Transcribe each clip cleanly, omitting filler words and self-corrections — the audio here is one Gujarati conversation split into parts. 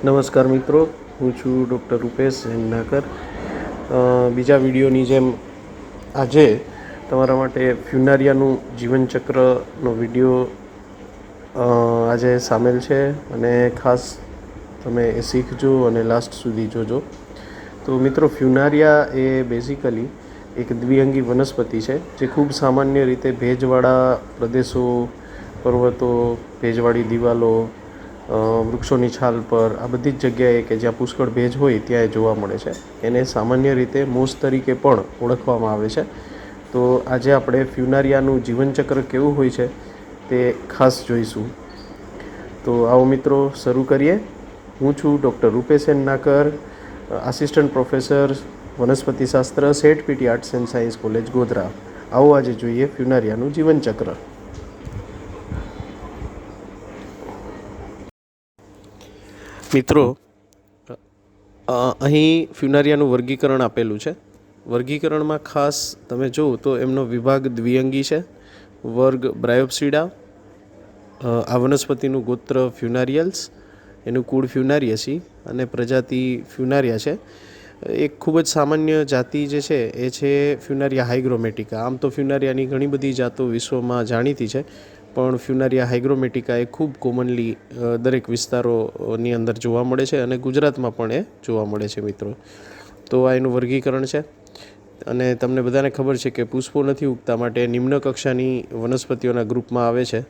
નમસ્કાર મિત્રો, હું છું ડૉક્ટર રૂપેશ નાકર. બીજા વિડીયોની જેમ આજે તમારા માટે ફ્યુનારિયાનું જીવનચક્રનો વિડીયો આજે સામેલ છે અને ખાસ તમે એ શીખજો અને લાસ્ટ સુધી જોજો. તો મિત્રો, ફ્યુનારિયા એ બેઝિકલી એક દ્વિઅંગી વનસ્પતિ છે જે ખૂબ સામાન્ય રીતે ભેજવાળા પ્રદેશો, પર્વતો, ભેજવાળી દિવાલો, વૃક્ષોની છાલ પર આ બધી જ જગ્યાએ કે જ્યાં પુષ્કળ ભેજ હોય ત્યાં જોવા મળે છે. એને સામાન્ય રીતે મોસ તરીકે પણ ઓળખવામાં આવે છે. તો આજે આપણે ફ્યુનારિયાનું જીવનચક્ર કેવું હોય છે તે ખાસ જોઈશું. તો આવો મિત્રો, શરૂ કરીએ. હું છું doctor Rupesh Nakar, assistant professor વનસ્પતિશાસ્ત્ર, Sheth PT arts and science college, Godhra. આવો આજે જોઈએ ફ્યુનારિયાનું જીવનચક્ર. મિત્રો, અહીં ફ્યુનારિયાનું વર્ગીકરણ આપેલું છે. વર્ગીકરણમાં ખાસ તમે જુઓ તો એમનો વિભાગ દ્વિઅંગી છે. વર્ગ બ્રાયોપ્સિડા, આ વનસ્પતિનું ગોત્ર ફ્યુનારિયલ્સ, એનું કુળ ફ્યુનારિયસી અને પ્રજાતિ ફ્યુનારિયા છે. એક ખૂબ જ સામાન્ય જાતિ જે છે એ છે ફ્યુનારિયા હાઇગ્રોમેટિકા. આમ તો ફ્યુનારિયાની ઘણી બધી જાતો વિશ્વમાં જાણીતી છે, પણ ફ્યુનારિયા હાઇગ્રોમેટિકા એ ખૂબ કોમનલી દરેક વિસ્તારોની અંદર જોવા મળે છે અને ગુજરાતમાં પણ એ જોવા મળે છે મિત્રો. તો આ એનું વર્ગીકરણ છે. અને તમને બધાને ખબર છે કે પુષ્પો નથી ઉગતા માટે નિમ્ન કક્ષાની વનસ્પતિઓના ગ્રુપમાં આવે છે.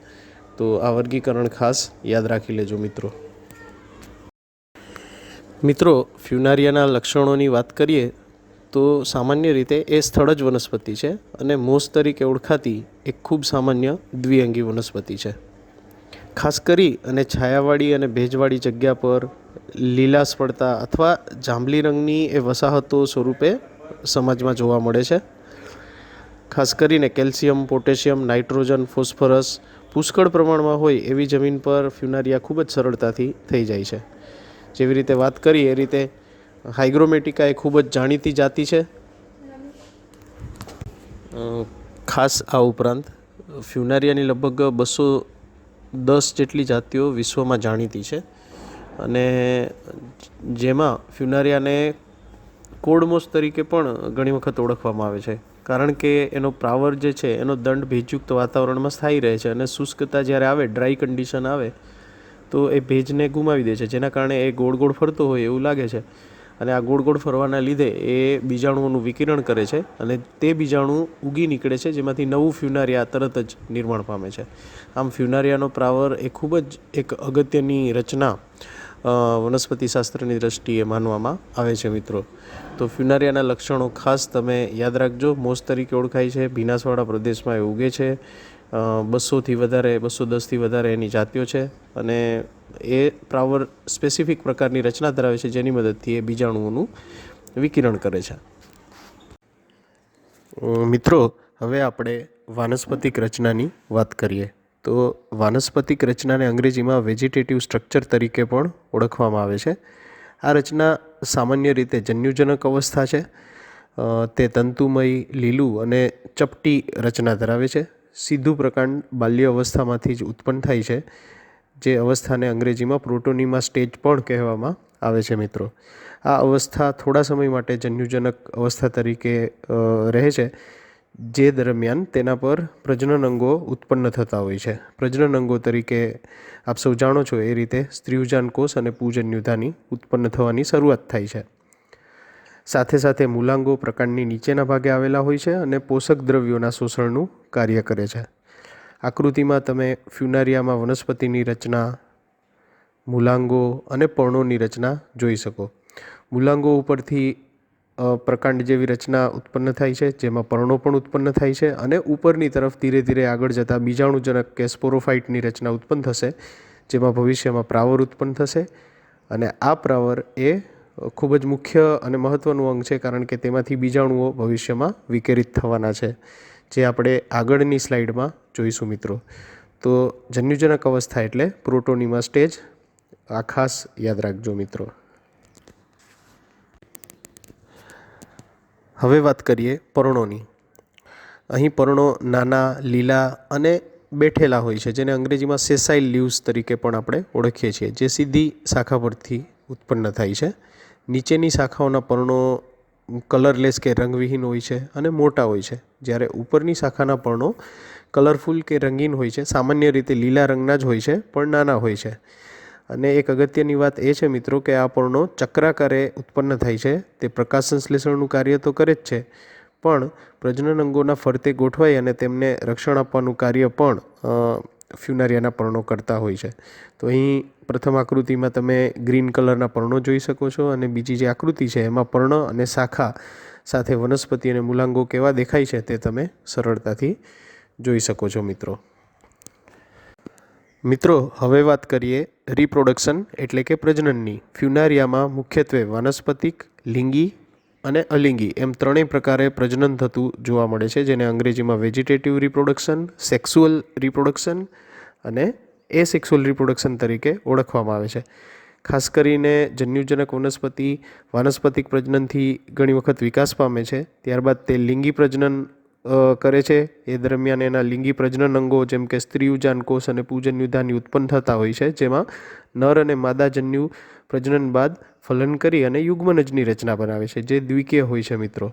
તો આ વર્ગીકરણ ખાસ યાદ રાખી લેજો મિત્રો. મિત્રો, ફ્યુનારિયાના લક્ષણોની વાત કરીએ તો સામાન્ય રીતે એ સ્થળ જ વનસ્પતિ છે અને મોસ તરીકે ઓળખાતી એક ખૂબ સામાન્ય દ્વિઅંગી વનસ્પતિ છે. ખાસ કરી અને છાયાવાળી અને ભેજવાળી જગ્યા પર લીલાશ પડતા અથવા જાંબલી રંગની એ વસાહતો સ્વરૂપે સમાજમાં જોવા મળે છે. ખાસ કરીને કેલ્શિયમ, પોટેશિયમ, નાઇટ્રોજન, ફોસ્ફરસ પુષ્કળ પ્રમાણમાં હોય એવી જમીન પર ફ્યુનારિયા ખૂબ જ સરળતાથી થઈ જાય છે. જેવી રીતે વાત કરી એ રીતે હાઇગ્રોમેટિકા એ ખૂબ જ જાણીતી જાતિ છે. ખાસ આ ઉપરાંત ફ્યુનારિયાની લગભગ 210 જેટલી જાતિઓ વિશ્વમાં જાણીતી છે અને જેમાં ફ્યુનારિયાને કોડમોસ તરીકે પણ ઘણી વખત ઓળખવામાં આવે છે, કારણ કે એનો પ્રાવર જે છે એનો દંડ ભેજયુક્ત વાતાવરણમાં સ્થાયી રહે છે અને શુષ્કતા જ્યારે આવે, ડ્રાય કન્ડિશન આવે તો એ ભેજને ગુમાવી દે છે, જેના કારણે એ ગોળ ગોળ ફરતો હોય એવું લાગે છે. અને આ ગોળ ગોળ ફરવાના લીધે એ બીજાણુઓનું વિકિરણ કરે છે અને તે બીજાણુ ઉગી નીકળે છે, જેમાંથી નવું ફ્યુનારિયા તરત જ નિર્માણ પામે છે. આમ ફ્યુનારિયાનો પ્રાવર એ ખૂબ જ એક અગત્યની રચના વનસ્પતિશાસ્ત્રની દ્રષ્ટિએ માનવામાં આવે છે મિત્રો. તો ફ્યુનારિયાના લક્ષણો ખાસ તમે યાદ રાખજો. મોસ તરીકે ઓળખાય છે, ભીનાશવાળા પ્રદેશમાં એ ઉગે છે, 210થી વધારે એની જાતિઓ છે અને એ પ્રાવર સ્પેસિફિક પ્રકારની રચના ધરાવે છે, જેની મદદથી એ બીજાણુઓનું વિકિરણ કરે છે. મિત્રો, હવે આપણે વાનસ્પતિક રચનાની વાત કરીએ. તો વાનસ્પતિક રચનાને અંગ્રેજીમાં વેજીટેટિવ સ્ટ્રક્ચર તરીકે પણ ઓળખવામાં આવે છે. આ રચના સામાન્ય રીતે જન્યુજનક અવસ્થા છે. તે તંતુમય, લીલું અને ચપટી રચના ધરાવે છે. સીધું પ્રકાંડ બાલ્ય અવસ્થામાંથી જ ઉત્પન્ન થાય છે, જે અવસ્થાને અંગ્રેજીમાં પ્રોટોનીમા સ્ટેજ પણ કહેવામાં આવે છે મિત્રો. આ અવસ્થા થોડા સમય માટે જન્યુજનક અવસ્થા તરીકે રહે છે, જે દરમિયાન તેના પર પ્રજનન અંગો ઉત્પન્ન થતા હોય છે. પ્રજનન અંગો તરીકે આપ સૌ જાણો છો એ રીતે સ્ત્રીઉજાન કોષ અને પૂજન્યુધાની ઉત્પન્ન થવાની શરૂઆત થાય છે. સાથે સાથે મૂલાંગો પ્રકાંડની નીચેના ભાગે આવેલા હોય છે અને પોષક દ્રવ્યોના શોષણનું કાર્ય કરે છે. આકૃતિમાં તમે ફ્યુનારિયામાં વનસ્પતિની રચના, મૂલાંગો અને પર્ણોની રચના જોઈ શકો. મૂલાંગો ઉપરથી પ્રકાંડ જેવી રચના ઉત્પન્ન થાય છે, જેમાં પર્ણો પણ ઉત્પન્ન થાય છે અને ઉપરની તરફ ધીરે ધીરે આગળ જતાં બીજાણુજનક કે સ્પોરોફાઇટની રચના ઉત્પન્ન થશે, જેમાં ભવિષ્યમાં પ્રાવર ઉત્પન્ન થશે. અને આ પ્રાવર એ ખૂબ જ મુખ્ય અને મહત્ત્વનું અંગ છે, કારણ કે તેમાંથી બીજાણુઓ ભવિષ્યમાં વિકિરિત થવાના છે, જે આપણે આગળની સ્લાઇડમાં જોઈશું મિત્રો. તો જન્યુજનક અવસ્થા એટલે પ્રોટોનીમા સ્ટેજ, આ ખાસ યાદ રાખજો મિત્રો. હવે વાત કરીએ પર્ણોની. અહીં પર્ણો નાના, લીલા અને બેઠેલા હોય છે, જેને અંગ્રેજીમાં સેસાઇલ લીવ્સ તરીકે પણ આપણે ઓળખીએ છીએ, જે સીધી શાખા પરથી ઉત્પન્ન થાય છે. નીચેની શાખાઓના પર્ણો કલરલેસ કે રંગવિહીન હોય છે અને મોટા હોય છે, જ્યારે ઉપરની શાખાના પર્ણો કલરફુલ કે રંગીન હોય છે. સામાન્ય રીતે લીલા રંગના જ હોય છે પણ નાના હોય છે. અને એક અગત્યની વાત એ છે મિત્રો કે આ પર્ણો ચક્રાકારે ઉત્પન્ન થાય છે. તે પ્રકાશ સંશ્લેષણનું કાર્ય તો કરે જ છે, પણ પ્રજનન અંગોના ફરતે ગોઠવાઈ અને તેમને રક્ષણ આપવાનું કાર્ય પણ ફ્યુનારિયાના પર્ણો કરતા હોય છે. તો અહીં પ્રથમ આકૃતિમાં તમે ગ્રીન કલરના પર્ણો જોઈ શકો છો, અને બીજી જે આકૃતિ છે એમાં પર્ણ અને શાખા સાથે વનસ્પતિ અને મૂલાંગો કેવા દેખાય છે તે તમે સરળતાથી જોઈ શકો છો મિત્રો. હવે વાત કરીએ રિપ્રોડક્શન એટલે કે પ્રજનનની. ફ્યુનારિયામાં મુખ્યત્વે વાનસ્પતિક, લિંગી અને અલિંગી એમ ત્રણેય પ્રકારે પ્રજનન થતું જોવા મળે છે, જેને અંગ્રેજીમાં વેજીટેટિવ રિપ્રોડક્શન, સેક્સ્યુઅલ રિપ્રોડક્શન અને એસેક્સ્યુઅલ રિપ્રોડક્શન તરીકે ઓળખવામાં આવે છે. ખાસ કરીને જન્યુજનક વનસ્પતિ વાનસ્પતિક પ્રજનનથી ઘણી વખત વિકાસ પામે છે, ત્યારબાદ તે લિંગી પ્રજનન કરે છે. એ દરમિયાન એના લિંગી પ્રજનન અંગો જેમ કે સ્ત્રીયુજાન કોષ અને પૂજન્યુધાની ઉત્પન્ન થતા હોય છે, જેમાં નર અને માદા જન્યુ પ્રજનન બાદ ફલન કરી અને યુગ્મનજની રચના બનાવે છે, જે દ્વિકીય હોય છે મિત્રો.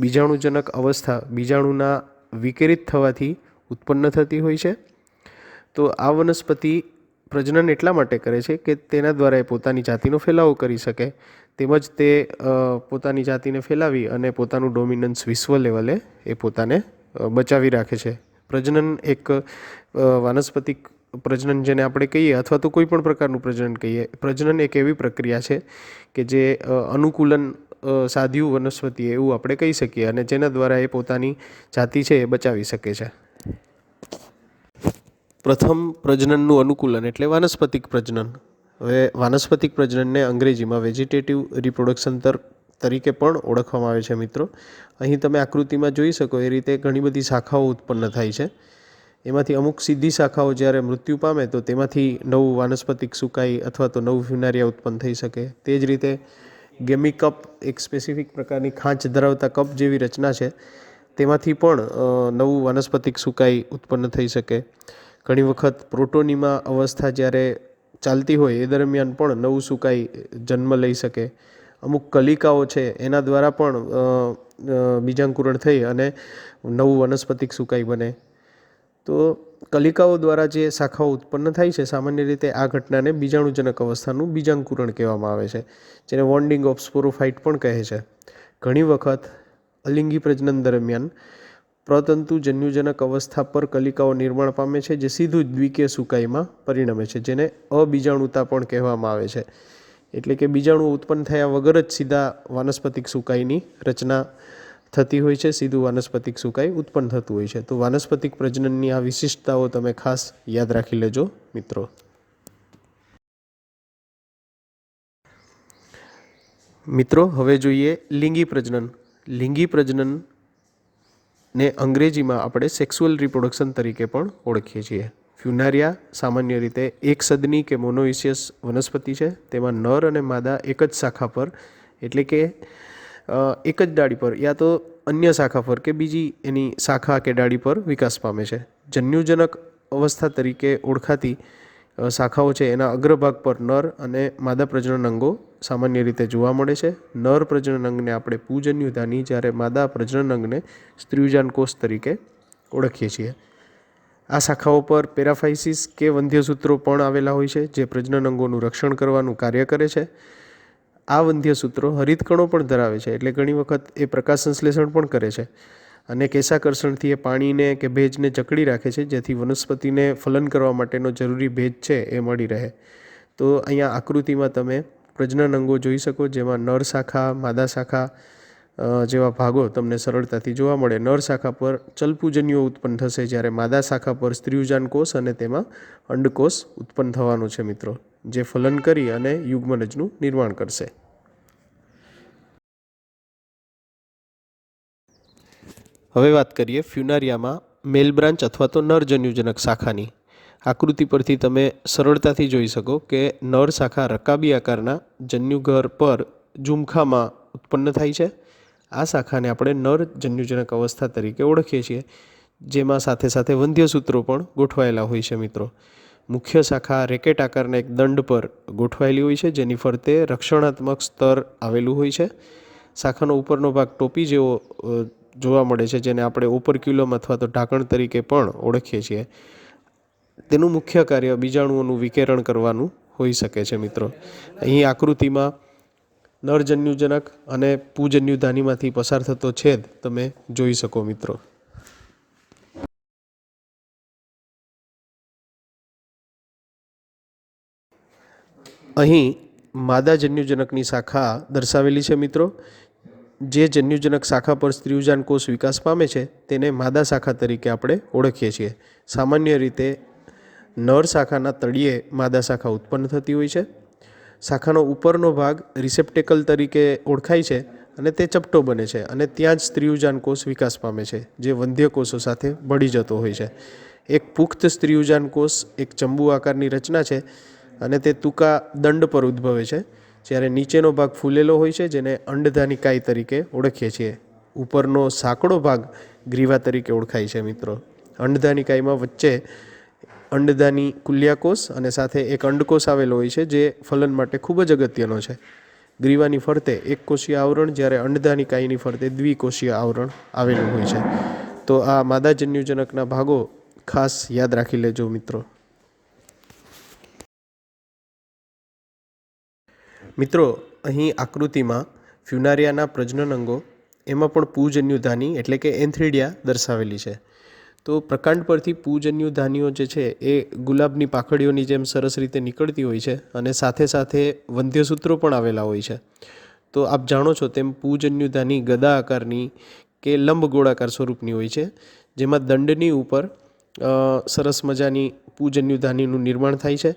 બીજાણુજનક અવસ્થા બીજાણુના વિકિરિત થવાથી ઉત્પન્ન થતી હોય છે. તો આ વનસ્પતિ પ્રજનન એટલા માટે કરે છે કે તેના દ્વારા એ પોતાની જાતિનો ફેલાવો કરી શકે, તેમજ તે પોતાની જાતિને ફેલાવી અને પોતાનું ડોમિનન્સ વિશ્વ લેવલે એ પોતાને બચાવી રાખે છે. પ્રજનન એક વાનસ્પતિક પ્રજનન જેને આપણે કહીએ, અથવા તો કોઈ પણ પ્રકારનું પ્રજનન કહીએ, પ્રજનન એક એવી પ્રક્રિયા છે કે જે અનુકૂલન સાધ્યું વનસ્પતિ એવું આપણે કહી શકીએ, અને જેના દ્વારા એ પોતાની જાતિ છે એ બચાવી શકે છે. પ્રથમ પ્રજનનનું અનુકૂલન એટલે વાનસ્પતિક પ્રજનન. હવે વાનસ્પતિક પ્રજનનને અંગ્રેજીમાં વેજીટેટિવ રિપ્રોડક્શન તરીકે પણ ઓળખવામાં આવે છે મિત્રો. અહીં તમે આકૃતિમાં જોઈ શકો એ રીતે ઘણી બધી શાખાઓ ઉત્પન્ન થાય છે. એમાંથી અમુક સીધી શાખાઓ જ્યારે મૃત્યુ પામે તો તેમાંથી નવું વાનસ્પતિક સુકાઈ અથવા તો નવું ફ્યુનારિયા ઉત્પન્ન થઈ શકે. તે જ રીતે ગેમી કપ એક સ્પેસિફિક પ્રકારની ખાંચ ધરાવતા કપ જેવી રચના છે, તેમાંથી પણ નવું વાનસ્પતિક સુકાઈ ઉત્પન્ન થઈ શકે. ઘણી વખત પ્રોટોનીમા અવસ્થા જ્યારે ચાલતી હોય એ દરમિયાન પણ નવું સુકાઈ જન્મ લઈ શકે. અમુક કલિકાઓ છે એના દ્વારા પણ બીજાંકુરણ થઈ અને નવું વનસ્પતિક સુકાઈ બને. તો કલિકાઓ દ્વારા જે શાખાઓ ઉત્પન્ન થાય છે, સામાન્ય રીતે આ ઘટનાને બીજાણુજનક અવસ્થાનું બીજાંકુરણ કહેવામાં આવે છે, જેને વોન્ડિંગ ઓફ સ્પોરોફાઇટ પણ કહે છે. ઘણી વખત અલિંગી પ્રજનન દરમિયાન પ્રતંતુ જન્યુજનક અવસ્થા પર કલિકાઓ નિર્માણ પામે છે, જે સીધું જ દ્વિકીય સુકાઈમાં પરિણમે છે, જેને અબીજાણુતા પણ કહેવામાં આવે છે. એટલે કે બીજાણુ ઉત્પન્ન થયા વગર જ સીધા વાનસ્પતિક સુકાઈની રચના થતી હોય છે, સીધું વાનસ્પતિક સુકાઈ ઉત્પન્ન થતું હોય છે. તો વાનસ્પતિક પ્રજનનની આ વિશિષ્ટતાઓ તમે ખાસ યાદ રાખી લેજો મિત્રો. હવે જોઈએ લિંગી પ્રજનન. લિંગી પ્રજનન ને અંગ્રેજીમાં આપણે સેક્સ્યુઅલ રિપ્રોડક્શન તરીકે પણ ઓળખીએ છીએ. ફ્યુનારિયા સામાન્ય રીતે એક સદની કે મોનોઇસિયસ વનસ્પતિ છે. તેમાં નર અને માદા એક જ શાખા પર, એટલે કે એક જ ડાળી પર યા તો અન્ય શાખા પર કે બીજી એની શાખા કે ડાળી પર વિકાસ પામે છે. જન્યુજનક અવસ્થા તરીકે ઓળખાતી શાખાઓ છે એના અગ્રભાગ પર નર અને માદા પ્રજનન અંગો સામાન્ય રીતે જોવા મળે છે. નર પ્રજનન અંગને આપણે પૂજન્યુધાની, જ્યારે માદા પ્રજનન અંગને સ્ત્રીયુજાન કોષ તરીકે ઓળખીએ છીએ. આ શાખાઓ પર પેરાફાઇસિસ કે વંધ્યસૂત્રો પણ આવેલા હોય છે, જે પ્રજનન અંગોનું રક્ષણ કરવાનું કાર્ય કરે છે. આ વંધ્યસૂત્રો હરિતકણો પણ ધરાવે છે, એટલે ઘણી વખત એ પ્રકાશ સંશ્લેષણ પણ કરે છે, અને કેશાકર્ષણથી એ પાણીને કે ભેજને જકડી રાખે છે, જેથી વનસ્પતિને ફલન કરવા માટેનો જરૂરી ભેજ છે એ મળી રહે. તો અહીંયા આકૃતિમાં તમે પ્રજનન અંગો જોઈ શકો, જેમાં નર શાખા, માદા શાખા જેવા ભાગો તમને સરળતાથી જોવા મળે. નર શાખા પર ચલપૂજન્યો ઉત્પન્ન થશે, જ્યારે માદા શાખા પર સ્ત્રીયુજાન કોષ અને તેમાં અંડકોષ ઉત્પન્ન થવાનું છે મિત્રો, જે ફલન કરી અને યુગ્મનજનું નિર્માણ કરશે. હવે વાત કરીએ ફ્યુનારિયામાં મેલ બ્રાન્ચ અથવા તો નર જન્યુજનક શાખાની. આકૃતિ પરથી તમે સરળતાથી જોઈ શકો કે નર શાખા રકાબી આકારના જન્યુઘર પર ઝુમખામાં ઉત્પન્ન થાય છે. આ શાખાને આપણે નર જન્યુજનક અવસ્થા તરીકે ઓળખીએ છીએ, જેમાં સાથે સાથે વંધ્યસૂત્રો પણ ગોઠવાયેલા હોય છે મિત્રો. મુખ્ય શાખા રેકેટ આકારના એક દંડ પર ગોઠવાયેલી હોય છે, જેની ફરતે રક્ષણાત્મક સ્તર આવેલું હોય છે. શાખાનો ઉપરનો ભાગ ટોપી જેવો જોવા મળે છે, જેને આપણે ઓપરક્યુલમ અથવા તો ઢાંકણ તરીકે પણ ઓળખીએ છીએ. તેનું મુખ્ય કાર્ય બીજાણુઓનું વિકિરણ કરવાનું હોઈ શકે છે. મિત્રો, અહીં આકૃતિમાં નરજન્યુજનક અને પૂજન્યુધાનીમાંથી પસાર થતો છેદ તમે જોઈ શકો. મિત્રો, અહીં માદા જન્યુજનકની શાખા દર્શાવેલી છે. મિત્રો, જે જન્યુજનક શાખા પર સ્ત્રીયુજાન કોષ વિકાસ પામે છે તેને માદા શાખા તરીકે આપણે ઓળખીએ છીએ. સામાન્ય રીતે નર શાખાના તળિયે માદા શાખા ઉત્પન્ન થતી હોય છે. શાખાનો ઉપરનો ભાગ રિસેપ્ટેકલ તરીકે ઓળખાય છે અને તે ચપટો બને છે અને ત્યાં જ સ્ત્રીયુજાન કોષ વિકાસ પામે છે, જે વંધ્ય કોષો સાથે ભળી જતો હોય છે. એક પુખ્ત સ્ત્રીયુજાન કોષ એક ચંબુ આકારની રચના છે અને તે ટૂંકા દંડ પર ઉદ્ભવે છે, જ્યારે નીચેનો ભાગ ફૂલેલો હોય છે, જેને અંડધાનિકાય તરીકે ઓળખીએ છીએ. ઉપરનો સાંકડો ભાગ ગ્રીવા તરીકે ઓળખાય છે. મિત્રો, અંડધાનિકાયમાં વચ્ચે અંડધાની કુલ્યાકોષ અને સાથે એક અંડકોષ આવેલો હોય છે, જે ફલન માટે ખૂબ જ અગત્યનો છે. ગ્રીવાની ફરતે એક કોષીય આવરણ, જ્યારે અંડધાનિકાયની ફરતે દ્વિકોષીય આવરણ આવેલું હોય છે. તો આ માદા જન્યુજનકના ભાગો ખાસ યાદ રાખી લેજો. મિત્રો, અહીં આકૃતિમાં ફ્યુનારિયાના પ્રજનન અંગો, એમાં પણ પૂજન્યુધાની એટલે કે એન્થ્રીડિયા દર્શાવેલી છે. તો પ્રકાંડ પરથી પૂજન્યુધાનીઓ જે છે એ ગુલાબની પાંખડીઓની જેમ સરસ રીતે નીકળતી હોય છે અને સાથે સાથે વંધ્યસૂત્રો પણ આવેલા હોય છે. તો આપ જાણો છો તેમ પૂજન્યુધાની ગદા આકારની કે લંબ ગોળાકાર સ્વરૂપની હોય છે, જેમાં દંડની ઉપર સરસ મજાની પૂજન્યુધાનીનું નિર્માણ થાય છે.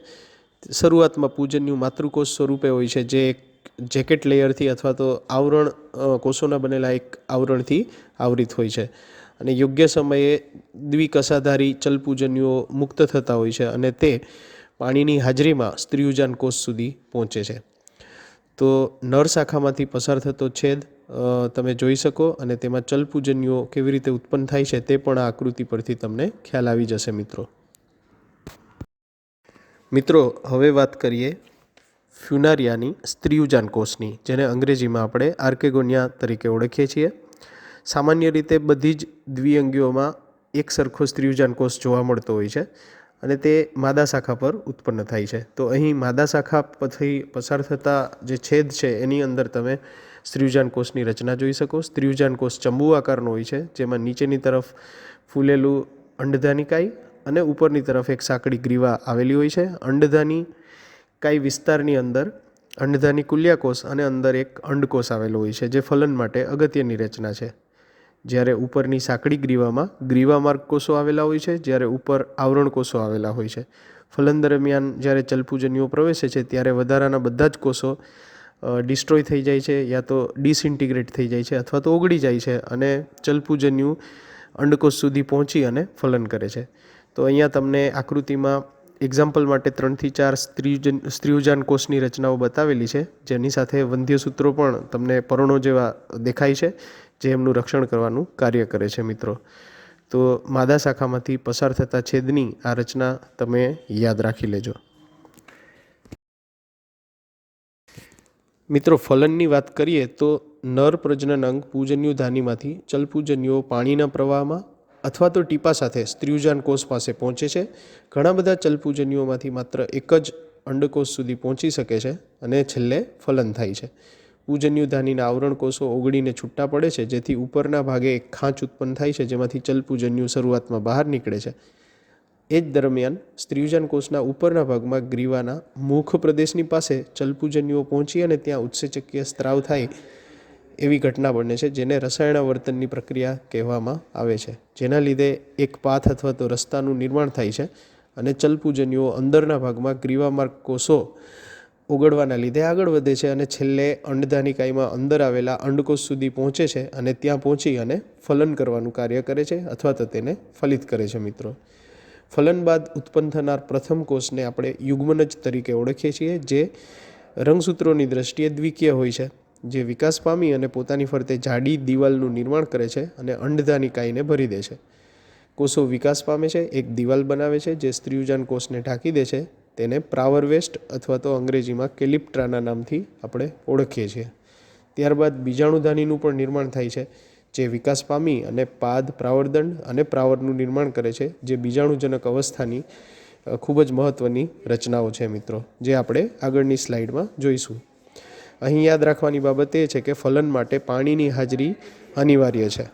શરૂઆતમાં પૂજન્યુ માતૃકોષ સ્વરૂપે હોય છે, જે એક જેકેટ લેયરથી અથવા તો આવરણ કોષોના બનેલા એક આવરણથી આવરિત હોય છે અને યોગ્ય સમયે દ્વિકસાધારી ચલપૂજન્યુઓ મુક્ત થતા હોય છે અને તે પાણીની હાજરીમાં સ્ત્રીયુજાન કોષ સુધી પહોંચે છે. તો નર શાખામાંથી પસાર થતો છેદ તમે જોઈ શકો અને તેમાં ચલપૂજન્યુઓ કેવી રીતે ઉત્પન્ન થાય છે તે પણ આ આકૃતિ પરથી તમને ખ્યાલ આવી જશે. મિત્રો, હવે વાત કરીએ ફ્યુનારિયાની સ્ત્રીયુજાન કોષની, જેને અંગ્રેજીમાં આપણે આર્કેગોનિયા તરીકે ઓળખીએ છીએ. સામાન્ય રીતે બધી જ દ્વિઅંગીઓમાં એક સરખો સ્ત્રીયુજાન કોષ જોવા મળતો હોય છે અને તે માદા શાખા પર ઉત્પન્ન થાય છે. તો અહીં માદા શાખા પછી પસાર થતા જે છેદ છે એની અંદર તમે સ્ત્રીયુજાન કોષની રચના જોઈ શકો. સ્ત્રીયુજાન કોષ ચંબુ આકારનો હોય છે, જેમાં નીચેની તરફ ફૂલેલું અંડધાનિકાય અને ઉપરની તરફ એક સાંકડી ગ્રીવા આવેલી હોય છે. અંડધાનિકાય વિસ્તારની અંદર અંડધાની કુલ્યાકોષ અને અંદર એક અંડકોષ આવેલો હોય છે, જે ફલન માટે અગત્યની રચના છે. જ્યારે ઉપરની સાંકડી ગ્રીવામાં ગ્રીવામાર્ગ કોષો આવેલા હોય છે, જ્યારે ઉપર આવરણ કોષો આવેલા હોય છે. ફલન દરમિયાન જ્યારે ચલપૂજન્યુઓ પ્રવેશે છે ત્યારે વધારાના બધા જ કોષો ડિસ્ટ્રોય થઈ જાય છે, યા તો ડિસઇન્ટિગ્રેટ થઈ જાય છે અથવા તો ઓગળી જાય છે અને ચલપૂજન્યુ અંડકોષ સુધી પહોંચી અને ફલન કરે છે. તો અહીંયા તમને આકૃતિમાં એક્ઝામ્પલ માટે 3 થી 4 સ્ત્રીયુજાન કોષની રચનાઓ બતાવેલી છે, જેની સાથે વંધ્યસૂત્રો પણ તમને પર્ણો જેવા દેખાય છે, જે એમનું રક્ષણ કરવાનું કાર્ય કરે છે. મિત્રો, તો માદા શાખામાંથી પસાર થતા છેદની આ રચના તમે યાદ રાખી લેજો. મિત્રો, ફલનની વાત કરીએ તો નર પ્રજનન અંગ પૂજન્યુધાનીમાંથી ચલપૂજન્યુઓ પાણીના પ્રવાહમાં અથવા તો ટીપા સાથે સ્ત્રીયુજાન કોષ પાસે પહોંચે છે. ઘણા બધા ચલપૂજન્યુઓમાંથી માત્ર એક જ અંડકોષ સુધી પહોંચી શકે છે અને છેલ્લે ફલન થાય છે. પૂજન્યુધાનીના આવરણ કોષો ઓગળીને છૂટા પડે છે, જેથી ઉપરના ભાગે એક ખાંચ ઉત્પન્ન થાય છે, જેમાંથી ચલપૂજન્યુ શરૂઆતમાં બહાર નીકળે છે. એ જ દરમિયાન સ્ત્રીયુજાન કોષના ઉપરના ભાગમાં ગ્રીવાના મુખ પ્રદેશની પાસે ચલપૂજન્યુઓ પહોંચી અને ત્યાં ઉત્સેચકીય સ્ત્રાવ થાય એવી ઘટના બને છે, જેને રસાયણાવર્તનની પ્રક્રિયા કહેવામાં આવે છે. જેના લીધે એક પાથ અથવા તો રસ્તાનું નિર્માણ થાય છે અને ચલપૂજન્યુઓ અંદરના ભાગમાં ગ્રીવામાર્ગ કોષો ઓગળવાના લીધે આગળ વધે છે અને છેલ્લે અંડધાનિકાયમાં અંદર આવેલા અંડકોષ સુધી પહોંચે છે અને ત્યાં પહોંચી અને ફલન કરવાનું કાર્ય કરે છે અથવા તો તેને ફલિત કરે છે. મિત્રો, ફલન બાદ ઉત્પન્ન થનાર પ્રથમ કોષને આપણે યુગ્મનજ તરીકે ઓળખીએ છીએ, જે રંગસૂત્રોની દ્રષ્ટિએ દ્વિકીય હોય છે, જે વિકાસ પામી અને પોતાની ફરતે જાડી દિવાલનું નિર્માણ કરે છે અને અંડધાનિકાયને ભરી દે છે. કોષો વિકાસ પામે છે, એક દિવાલ બનાવે છે જે સ્ત્રીયુજાન કોષને ઢાંકી દે છે. તેને પ્રાવર વેસ્ટ અથવા તો અંગ્રેજીમાં કેલિપ્ટ્રાના નામથી આપણે ઓળખીએ છીએ. ત્યારબાદ બીજાણુધાનીનું પણ નિર્માણ થાય છે, જે વિકાસ પામી અને પાદ, પ્રાવરદંડ અને પ્રાવરનું નિર્માણ કરે છે, જે બીજાણુજનક અવસ્થાની ખૂબ જ મહત્ત્વની રચનાઓ છે મિત્રો, જે આપણે આગળની સ્લાઇડમાં જોઈશું. અહીં યાદ રાખવાની બાબત એ છે કે ફલન માટે પાણીની હાજરી અનિવાર્ય છે.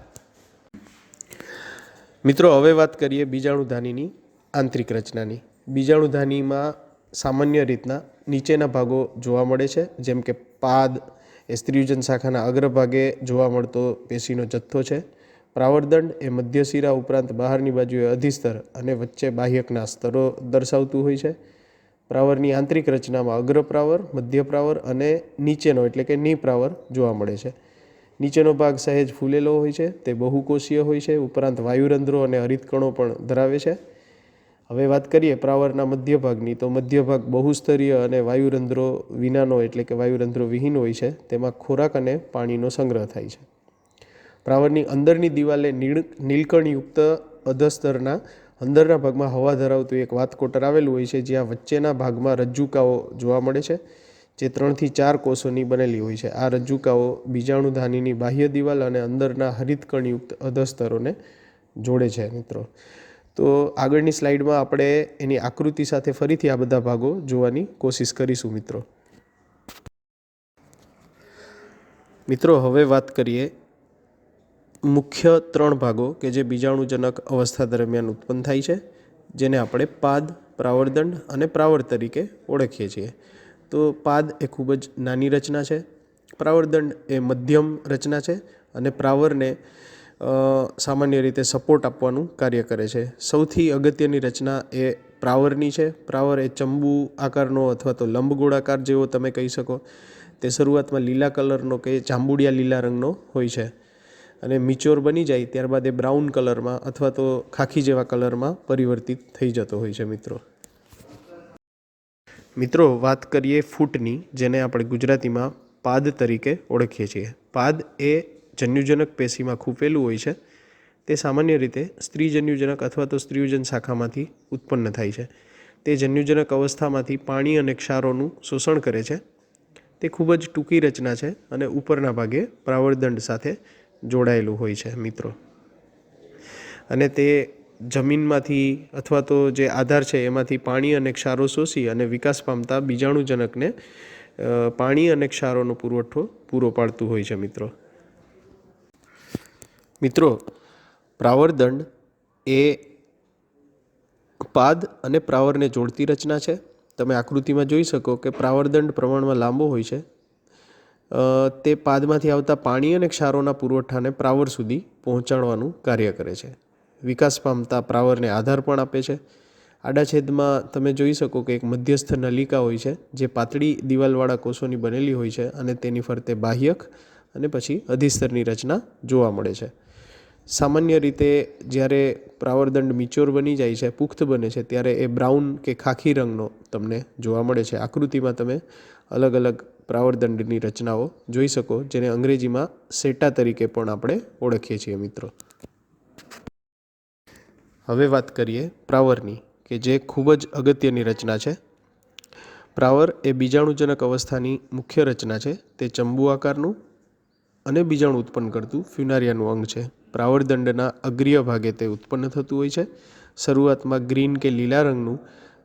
મિત્રો, હવે વાત કરીએ બીજાણુધાનીની આંતરિક રચનાની. બીજાણુધાનીમાં સામાન્ય રીતના નીચેના ભાગો જોવા મળે છે, જેમ કે પાદ એ સ્ત્રીયુજન શાખાના અગ્રભાગે જોવા મળતો પેશીનો જથ્થો છે. પ્રાવરદંડ એ મધ્ય શિરા ઉપરાંત બહારની બાજુએ અધિસ્તર અને વચ્ચે બાહ્યકના સ્તરો દર્શાવતું હોય છે. પ્રાવરની આંતરિક રચનામાં અગ્રપ્રાવર, મધ્યપ્રાવર અને નીચેનો એટલે કે નિપ્રાવર જોવા મળે છે. નીચેનો ભાગ સહેજ ફૂલેલો હોય છે, તે બહુકોષીય હોય છે, ઉપરાંત વાયુરંધ્રો અને હરિતકણો પણ ધરાવે છે. હવે વાત કરીએ પ્રાવરના મધ્ય ભાગની, તો મધ્ય ભાગ બહુસ્તરીય અને વાયુરંધ્રો વિનાનો એટલે કે વાયુરંધ્રો વિહીન હોય છે. તેમાં ખોરાક અને પાણીનો સંગ્રહ થાય છે. પ્રાવરની અંદરની દિવાલે નીલકણયુક્ત અધસ્તરના અંદરના ભાગમાં હવા ધરાવતું એક વાતકોટર આવેલું હોય છે, જ્યાં વચ્ચેના ભાગમાં રજ્જુકાઓ જોવા મળે છે, જે 3 થી 4 કોષોની બનેલી હોય છે. આ રજ્જુકાઓ બીજાણુધાનીની બાહ્ય દિવાલ અને અંદરના હરિતકણયુક્ત અધસ્તરોને જોડે છે મિત્રો. તો આગળની સ્લાઇડમાં આપણે એની આકૃતિ સાથે ફરીથી આ બધા ભાગો જોવાની કોશિશ કરીશું મિત્રો. મિત્રો, હવે વાત કરીએ મુખ્ય 3 ભાગો કે જે બીજાણુજનક અવસ્થા દરમિયાન ઉત્પન્ન થાય છે, જેને આપણે પાદ, પ્રાવરદંડ અને પ્રાવર તરીકે ઓળખીએ છીએ. તો પાદ એ ખૂબ જ નાની રચના છે, પ્રાવરદંડ એ મધ્યમ રચના છે અને પ્રાવરને સામાન્ય રીતે સપોર્ટ આપવાનું કાર્ય કરે છે. સૌથી અગત્યની રચના એ પ્રાવરની છે. પ્રાવર એ ચંબુ આકારનો અથવા તો લંબગોળાકાર જેવો તમે કહી શકો. તે શરૂઆતમાં લીલા કલરનો કે જાંબુડિયા લીલા રંગનો હોય છે અને મિચ્યોર બની જાય ત્યારબાદ એ બ્રાઉન કલરમાં અથવા તો ખાખી જેવા કલરમાં પરિવર્તિત થઈ જતો હોય છે મિત્રો. મિત્રો, વાત કરીએ ફૂટની, જેને આપણે ગુજરાતીમાં પાદ તરીકે ઓળખીએ છીએ. પાદ એ જન્યુજનક પેશીમાં ખૂંપેલું હોય છે. તે સામાન્ય રીતે સ્ત્રીજન્યુજનક અથવા તો સ્ત્રીયુજન શાખામાંથી ઉત્પન્ન થાય છે. તે જન્યુજનક અવસ્થામાંથી પાણી અને ક્ષારોનું શોષણ કરે છે. તે ખૂબ જ ટૂંકી રચના છે અને ઉપરના ભાગે પ્રાવરદંડ સાથે જોડાયેલું હોય છે મિત્રો. અને તે જમીનમાંથી અથવા તો જે આધાર છે એમાંથી પાણી અને ક્ષારો શોષી અને વિકાસ પામતા બીજાણુજનકને પાણી અને ક્ષારોનો પુરવઠો પૂરો પાડતું હોય છે મિત્રો. મિત્રો, પ્રાવરદંડ એ પાદ અને પ્રાવરને જોડતી રચના છે. તમે આકૃતિમાં જોઈ શકો કે પ્રાવરદંડ પ્રમાણમાં લાંબો હોય છે. તે પાદમાંથી આવતા પાણી અને ક્ષારોના પુરવઠાને પ્રાવર સુધી પહોંચાડવાનું કાર્ય કરે છે. વિકાસ પામતા પ્રાવરને આધાર પણ આપે છે. આડા છેદમાં તમે જોઈ શકો કે એક મધ્યસ્થ નલિકા હોય છે, જે પાતળી દિવાલવાળા કોષોની બનેલી હોય છે અને તેની ફરતે બાહ્યક અને પછી અધિસ્તરની રચના જોવા મળે છે. સામાન્ય રીતે જ્યારે પ્રાવરદંડ મિચ્યોર બની જાય છે, પુખ્ત બને છે, ત્યારે એ બ્રાઉન કે ખાખી રંગનો તમને જોવા મળે છે. આકૃતિમાં તમે અલગ અલગ પ્રાવરદંડની રચનાઓ જોઈ શકો, જેને અંગ્રેજીમાં સેટા તરીકે પણ આપણે ઓળખીએ છીએ મિત્રો. હવે વાત કરીએ પ્રાવરની, કે જે ખૂબ જ અગત્યની રચના છે. પ્રાવર એ બીજાણુજનક અવસ્થાની મુખ્ય રચના છે. તે ચંબુ આકારનું અને બીજાણુ ઉત્પન્ન કરતું ફ્યુનારિયાનું અંગ છે. પ્રાવરદંડના અગ્રીય ભાગે તે ઉત્પન્ન થતું હોય છે, શરૂઆતમાં ગ્રીન કે લીલા રંગનું,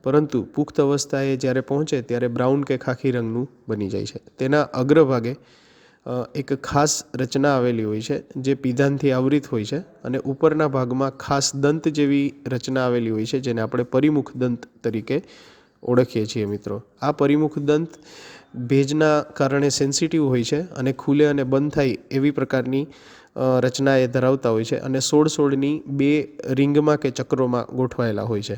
પરંતુ પુખ્ત અવસ્થાએ જ્યારે પહોંચે ત્યારે બ્રાઉન કે ખાખી રંગનું બની જાય છે. તેના અગ્રભાગે એક ખાસ રચના આવેલી હોય છે, જે પીધાનથી આવૃત હોય છે અને ઉપરના ભાગમાં ખાસ દંત જેવી રચના આવેલી હોય છે, જેને આપણે પરિમુખ દંત તરીકે ઓળખીએ છીએ મિત્રો. આ પરિમુખ દંત ભેજના કારણે સેન્સિટિવ હોય છે અને ખુલે અને બંધ થાય એવી પ્રકારની રચના એ ધરાવતા હોય છે અને 16ની 2 રિંગમાં કે ચક્રોમાં ગોઠવાયેલા હોય છે.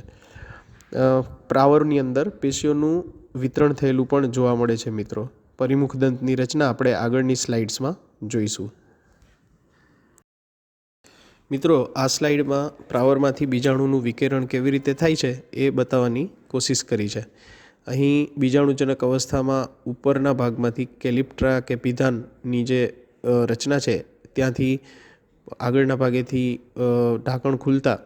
પ્રાવરની અંદર પેશીઓનું વિતરણ થયેલું પણ જોવા મળે છે મિત્રો. પરિમુખ દંતની રચના આપણે આગળની સ્લાઇડ્સમાં જોઈશું. મિત્રો, આ સ્લાઇડમાં પ્રાવરમાંથી બીજાણુનું વિકિરણ કેવી રીતે થાય છે એ બતાવવાની કોશિશ કરી છે. અહીં બીજાણુજનક અવસ્થામાં ઉપરના ભાગમાંથી કેલિપ્ટ્રા કે પીધાનની જે રચના છે ત્યાંથી આગળના ભાગેથી ઢાંકણ ખુલતા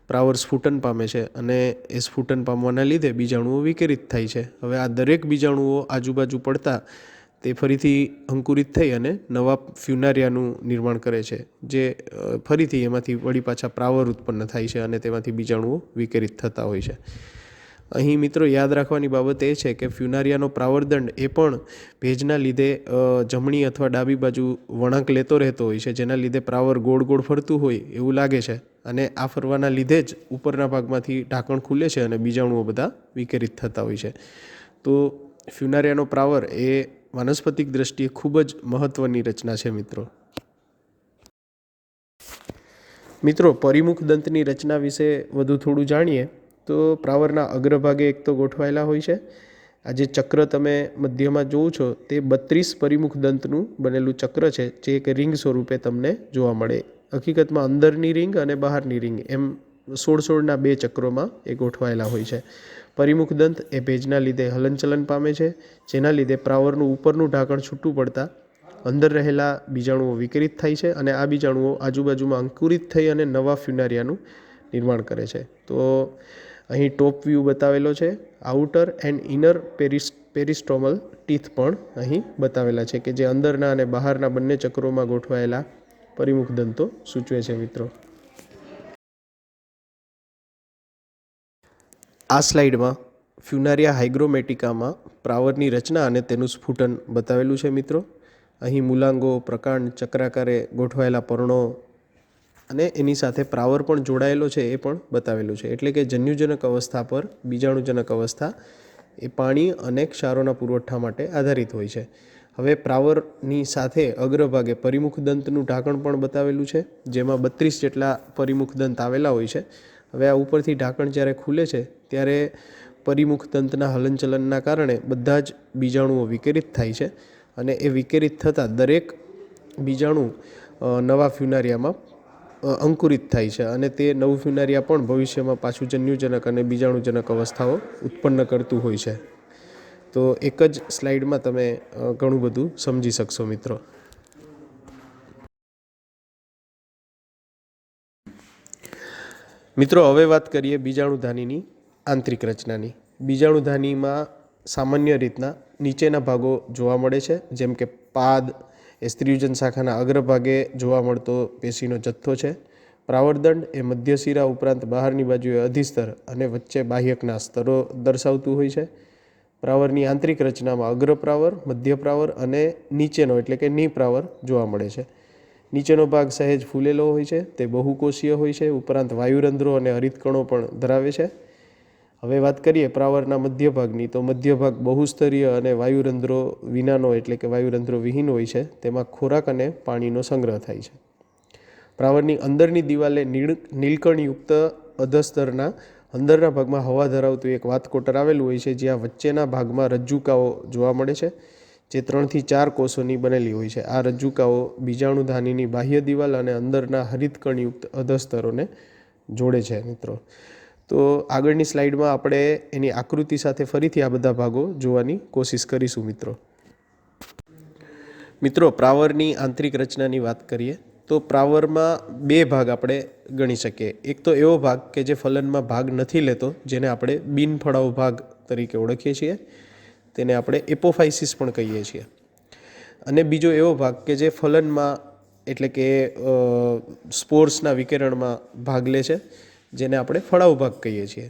પ્રાવર સ્ફુટન પામે છે અને એ સ્ફુટન પામવાના લીધે બીજાણુઓ વિકિરિત થાય છે. હવે આ દરેક બીજાણુઓ આજુબાજુ પડતા તે ફરીથી અંકુરિત થઈ અને નવા ફ્યુનારિયાનું નિર્માણ કરે છે, જે ફરીથી એમાંથી વળી પાછા પ્રાવર ઉત્પન્ન થાય છે અને તેમાંથી બીજાણુઓ વિકિરિત થતા હોય છે. અહીં મિત્રો યાદ રાખવાની બાબત એ છે કે ફ્યુનારિયાનો પ્રાવરદંડ એ પણ ભેજના લીધે જમણી અથવા ડાબી બાજુ વળાંક લેતો રહેતો હોય છે, જેના લીધે પ્રાવર ગોળ ગોળ ફરતું હોય એવું લાગે છે. અને આ ફરવાના લીધે જ ઉપરના ભાગમાંથી ઢાંકણ ખુલે છે અને બીજાણુઓ બધા વિકિરિત થતા હોય છે. તો ફ્યુનારિયાનો પ્રાવર એ વાનસ્પતિક દ્રષ્ટિએ ખૂબ જ મહત્ત્વની રચના છે મિત્રો. પરિમુખ દંતની રચના વિશે વધુ થોડું જાણીએ તો પ્રાવરના અગ્રભાગે એક તો ગોઠવાયેલા હોય છે. આ જે ચક્ર તમે મધ્યમાં જોવો છો તે 32 પરિમુખ દંતનું બનેલું ચક્ર છે, જે એક રિંગ સ્વરૂપે તમને જોવા મળે. હકીકતમાં અંદરની રિંગ અને બહારની રિંગ એમ 16-16ના 2 ચક્રોમાં એ ગોઠવાયેલા હોય છે. પરિમુખ દંત એ ભેજના લીધે હલનચલન પામે છે, જેના લીધે પ્રાવરનું ઉપરનું ઢાંકણ છૂટું પડતા અંદર રહેલા બીજાણુઓ વિકિરિત થાય છે અને આ બીજાણુઓ આજુબાજુમાં અંકુરિત થઈ અને નવા ફ્યુનારિયાનું નિર્માણ કરે છે. તો અહીં ટોપ વ્યૂ બતાવેલો છે. આઉટર એન્ડ ઇનર પેરિસ્ટોમલ ટીથ પણ અહીં બતાવેલા છે, કે જે અંદરના અને બહારના બંને ચક્રોમાં ગોઠવાયેલા પરિમુખ દંતો સૂચવે છે મિત્રો. આ સ્લાઇડમાં ફ્યુનારિયા હાઇગ્રોમેટિકામાં પ્રાવરની રચના અને તેનું સ્ફુટન બતાવેલું છે મિત્રો. અહીં મૂલાંગો, પ્રકાંડ, ચક્રાકારે ગોઠવાયેલા પર્ણો અને એની સાથે પ્રાવર પણ જોડાયેલો છે એ પણ બતાવેલું છે. એટલે કે જન્યુજનક અવસ્થા પર બીજાણુજનક અવસ્થા એ પાણી અને ક્ષારોના પુરવઠા માટે આધારિત હોય છે. હવે પ્રાવરની સાથે અગ્રભાગે પરિમુખ દંતનું ઢાંકણ પણ બતાવેલું છે, જેમાં 32 જેટલા પરિમુખ દંત આવેલા હોય છે. હવે આ ઉપરથી ઢાંકણ જ્યારે ખુલે છે ત્યારે પરિમુખ દંતના હલનચલનના કારણે બધા જ બીજાણુઓ વિકિરિત થાય છે અને એ વિકિરિત થતાં દરેક બીજાણુ નવા ફ્યુનારિયામાં અંકુરિત થાય છે અને તે નવું ફ્યુનારિયા પણ ભવિષ્યમાં પાછું જન્યુજનક અને બીજાણુજનક અવસ્થાઓ ઉત્પન્ન કરતું હોય છે. તો એક જ સ્લાઇડમાં તમે ઘણું બધું સમજી શકશો મિત્રો. હવે વાત કરીએ બીજાણુધાનીની આંતરિક રચનાની. બીજાણુધાનીમાં સામાન્ય રીતના નીચેના ભાગો જોવા મળે છે, જેમ કે પાદ એ સ્ત્રીયુજન શાખાના અગ્રભાગે જોવા મળતો પેશીનો જથ્થો છે. પ્રાવરદંડ એ મધ્ય શિરા ઉપરાંત બહારની બાજુએ અધિસ્તર અને વચ્ચે બાહ્યકના સ્તરો દર્શાવતું હોય છે. પ્રાવરની આંતરિક રચનામાં અગ્રપ્રાવર, મધ્યપ્રાવર અને નીચેનો એટલે કે ની પ્રાવર જોવા મળે છે. નીચેનો ભાગ સહેજ ફૂલેલો હોય છે, તે બહુકોષીય હોય છે, ઉપરાંત વાયુરંધ્રો અને હરિતકણો પણ ધરાવે છે. હવે વાત કરીએ પ્રાવરના મધ્ય ભાગની, તો મધ્ય ભાગ બહુસ્તરીય અને વાયુરંધ્રો વિનાનો એટલે કે વાયુરંધ્રો વિહીન હોય છે. તેમાં ખોરાક અને પાણીનો સંગ્રહ થાય છે. પ્રાવરની અંદરની દિવાલે નીલકણયુક્ત અધસ્તરના અંદરના ભાગમાં હવા ધરાવતું એક વાતકોટર આવેલું હોય છે, જ્યાં વચ્ચેના ભાગમાં રજ્જુકાઓ જોવા મળે છે, જે 3 થી 4 કોષોની બનેલી હોય છે. આ રજ્જુકાઓ બીજાણુધાનીની બાહ્ય દિવાલ અને અંદરના હરિતકણયુક્ત અધસ્તરોને જોડે છે મિત્રો. તો આગળની સ્લાઇડમાં આપણે એની આકૃતિ સાથે ફરીથી આ બધા ભાગો જોવાની કોશિશ કરીશું મિત્રો. પ્રાવરની આંતરિક રચનાની વાત કરીએ તો પ્રાવરમાં 2 ભાગ આપણે ગણી શકીએ. એક તો એવો ભાગ કે જે ફલનમાં ભાગ નથી લેતો, જેને આપણે બિનફળાઉ ભાગ તરીકે ઓળખીએ છીએ, તેને આપણે એપોફાઇસિસ પણ કહીએ છીએ. અને બીજો એવો ભાગ કે જે ફલનમાં એટલે કે સ્પોર્સના વિકિરણમાં ભાગ લે છે, જેને આપણે ફળાઉ ભાગ કહીએ છીએ.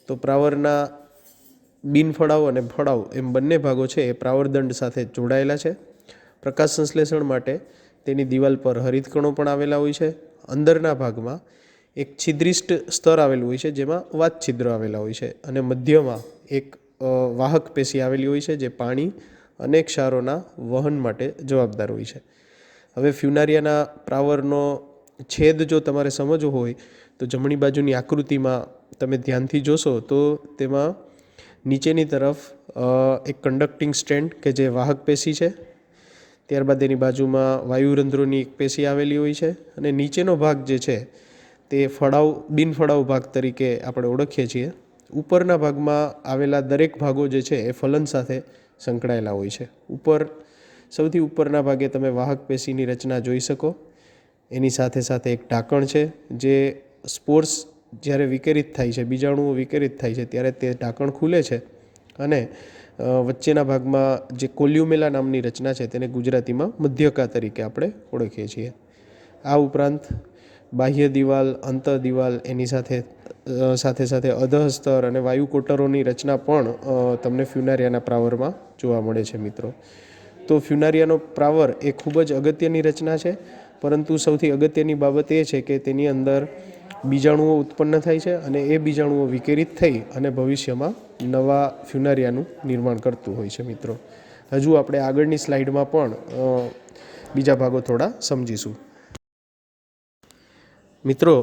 તો પ્રાવરના બિનફળાઉ અને ફળાઉ એમ બંને ભાગો છે એ પ્રાવરદંડ સાથે જોડાયેલા છે. પ્રકાશ સંશ્લેષણ માટે તેની દિવાલ પર હરિતકણો પણ આવેલા હોય છે. અંદરના ભાગમાં એક છિદ્રિષ્ટ સ્તર આવેલું હોય છે, જેમાં વાતછિદ્રો આવેલા હોય છે, અને મધ્યમાં એક વાહક પેશી આવેલી હોય છે, જે પાણી અને ક્ષારોના વહન માટે જવાબદાર હોય છે. હવે ફ્યુનારિયાના પ્રાવરનો છેદ જો તમારે સમજવો હોય તો જમણી બાજુની આકૃતિમાં તમે ધ્યાનથી જોશો તો તેમાં નીચેની તરફ એક કંડક્ટિંગ સ્ટેન્ડ કે જે વાહક પેશી છે, ત્યારબાદ એની બાજુમાં વાયુરંધ્રોની એક પેશી આવેલી હોય છે, અને નીચેનો ભાગ જે છે તે બિનફળાઉ ભાગ તરીકે આપણે ઓળખીએ છીએ. ઉપરના ભાગમાં આવેલા દરેક ભાગો જે છે એ ફલન સાથે સંકળાયેલા હોય છે. સૌથી ઉપરના ભાગે તમે વાહક પેશીની રચના જોઈ શકો. એની સાથે સાથે એક ઢાંકણ છે, જે સ્પોર્સ જ્યારે વિકિરિત થાય છે, બીજાણુઓ વિકિરિત થાય છે, ત્યારે તે ઢાંકણ ખુલે છે અને વચ્ચેના ભાગમાં જે કોલ્યુમેલા નામની રચના છે તેને ગુજરાતીમાં મધ્યકા તરીકે આપણે ઓળખીએ છીએ. આ ઉપરાંત બાહ્ય દિવાલ, અંતઃ દિવાલ, એની સાથે સાથે અધઃ સ્તર અને વાયુ કોટરોની રચના પણ તમને ફ્યુનારિયાના પ્રાવરમાં જોવા મળે છે મિત્રો. તો ફ્યુનારિયાનો પ્રાવર એ ખૂબ જ અગત્યની રચના છે, પરંતુ સૌથી અગત્યની બાબત એ છે કે તેની અંદર બીજાણુઓ ઉત્પન્ન થાય છે અને એ બીજાણુઓ વિકિરિત થઈ અને ભવિષ્યમાં નવા ફ્યુનારિયાનું નિર્માણ કરતું હોય છે મિત્રો. હજુ આપણે આગળની સ્લાઇડમાં પણ બીજા ભાગો થોડા સમજીશું. મિત્રો,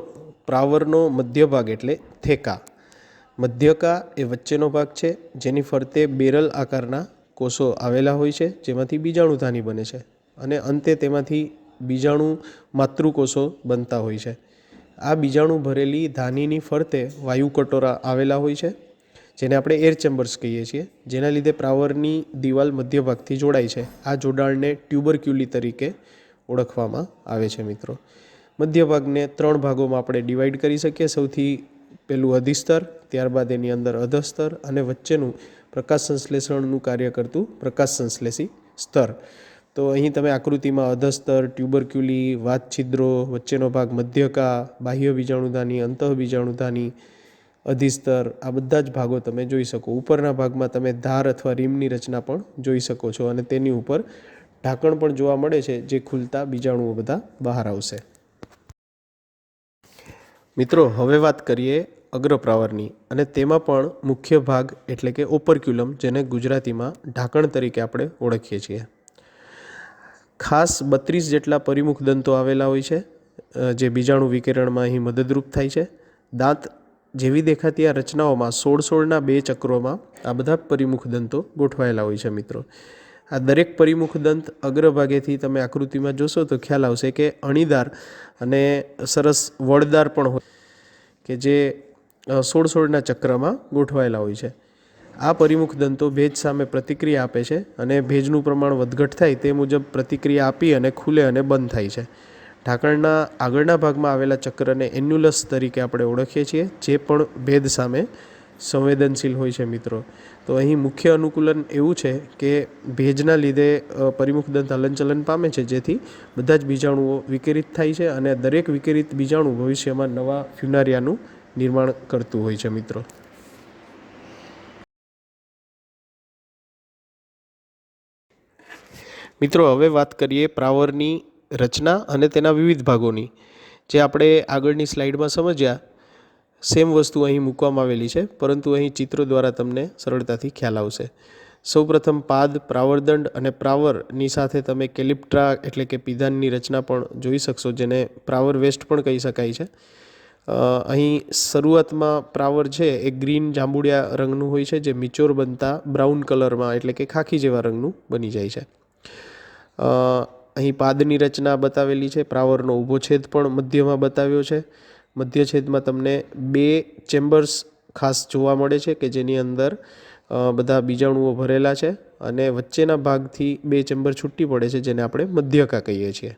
પ્રાવરનો મધ્ય ભાગ એટલે થેકા. મધ્યકા એ વચ્ચેનો ભાગ છે જેની ફરતે બેરલ આકારના કોષો આવેલા હોય છે, જેમાંથી બીજાણુધાની બને છે અને અંતે તેમાંથી બીજાણુ માતૃકોષો બનતા હોય છે. આ બીજાણુ ભરેલી ધાનીની ફરતે વાયુ કટોરા આવેલા હોય છે, જેને આપણે એર ચેમ્બર્સ કહીએ છીએ, જેના લીધે પ્રાવરની દિવાલ મધ્ય ભાગથી જોડાય છે. આ જોડાણને ટ્યુબરક્યુલી તરીકે ઓળખવામાં આવે છે મિત્રો. મધ્ય ભાગને 3 ભાગોમાં આપણે ડિવાઈડ કરી શકીએ. સૌથી પહેલું અધિસ્તર, ત્યારબાદ એની અંદર અધસ્તર અને વચ્ચેનું પ્રકાશ સંશ્લેષણનું કાર્ય કરતું પ્રકાશ સંશ્લેષી સ્તર. તો અહીં તમે આકૃતિમાં અધસ્તર, ટ્યુબરક્યુલી, વાતછિદ્રો, વચ્ચેનો ભાગ મધ્યકા, બાહ્ય બીજાણુધાની, અંતઃ બીજાણુધાની, અધિસ્તર, આ બધા જ ભાગો તમે જોઈ શકો. ઉપરના ભાગમાં તમે ધાર અથવા રીમની રચના પણ જોઈ શકો છો અને તેની ઉપર ઢાંકણ પણ જોવા મળે છે, જે ખુલતા બીજાણુઓ બધા બહાર આવશે. મિત્રો, હવે વાત કરીએ અગ્રપ્રાવરની, અને તેમાં પણ મુખ્ય ભાગ એટલે કે ઓપરક્યુલમ, જેને ગુજરાતીમાં ઢાંકણ તરીકે આપણે ઓળખીએ છીએ. ખાસ 32 જેટલા પરિમુખ દંતો આવેલા હોય છે, જે બીજાણુ વિકિરણમાં અહીં મદદરૂપ થાય છે. દાંત જેવી દેખાતી આ રચનાઓમાં 16-16ના 2 ચક્રોમાં આ બધા પરિમુખ દંતો ગોઠવાયેલા હોય છે મિત્રો. આ દરેક પરિમુખ દંત અગ્રભાગેથી તમે આકૃતિમાં જોશો તો ખ્યાલ આવશે કે અણીદાર અને સરસ વળદાર પણ હોય, કે જે 16-16ના ચક્રમાં ગોઠવાયેલા હોય છે. આ પરિમુખ દંતો ભેજ સામે પ્રતિક્રિયા આપે છે અને ભેજનું પ્રમાણ વધઘટ થાય તે મુજબ પ્રતિક્રિયા આપી અને ખુલે અને બંધ થાય છે. ઢાંકણના આગળના ભાગમાં આવેલા ચક્રને એન્યુલસ તરીકે આપણે ઓળખીએ છીએ, જે પણ ભેદ સામે સંવેદનશીલ હોય છે મિત્રો. તો અહીં મુખ્ય અનુકૂલન એવું છે કે ભેજના લીધે પરિમુખ દંત હલનચલન પામે છે, જેથી બધા જ બીજાણુઓ વિકિરિત થાય છે અને દરેક વિકિરિત બીજાણુ ભવિષ્યમાં નવા ફ્યુનારિયાનું નિર્માણ કરતું હોય છે મિત્રો. મિત્રો, હવે વાત કરીએ પ્રાવરની રચના અને તેના વિવિધ ભાગોની. જે આપણે આગળની સ્લાઇડમાં સમજ્યા, સેમ વસ્તુ અહીં મૂકવામાં આવેલી છે, પરંતુ અહીં ચિત્રો દ્વારા તમને સરળતાથી ખ્યાલ આવશે. સૌપ્રથમ પાદ, પ્રાવરદંડ અને પ્રાવરની સાથે તમે કેલિપ્ટ્રા એટલે કે પીધાનની રચના પણ જોઈ શકશો, જેને પ્રાવર વેસ્ટ પણ કહી શકાય છે. અહીં શરૂઆતમાં પ્રાવર છે એ ગ્રીન જાંબુડિયા રંગનું હોય છે, જે મિચોર બનતા બ્રાઉન કલરમાં એટલે કે ખાખી જેવા રંગનું બની જાય છે. અહીં પાદની રચના બતાવેલી છે. પ્રાવરનો ઊભો છેદ પણ મધ્યમાં બતાવ્યો છે. મધ્ય છેદમાં તમને 2 ચેમ્બર્સ ખાસ જોવા મળે છે, કે જેની અંદર બધા બીજાણુઓ ભરેલા છે અને વચ્ચેના ભાગથી 2 ચેમ્બર છૂટી પડે છે, જેને આપણે મધ્યકા કહીએ છીએ.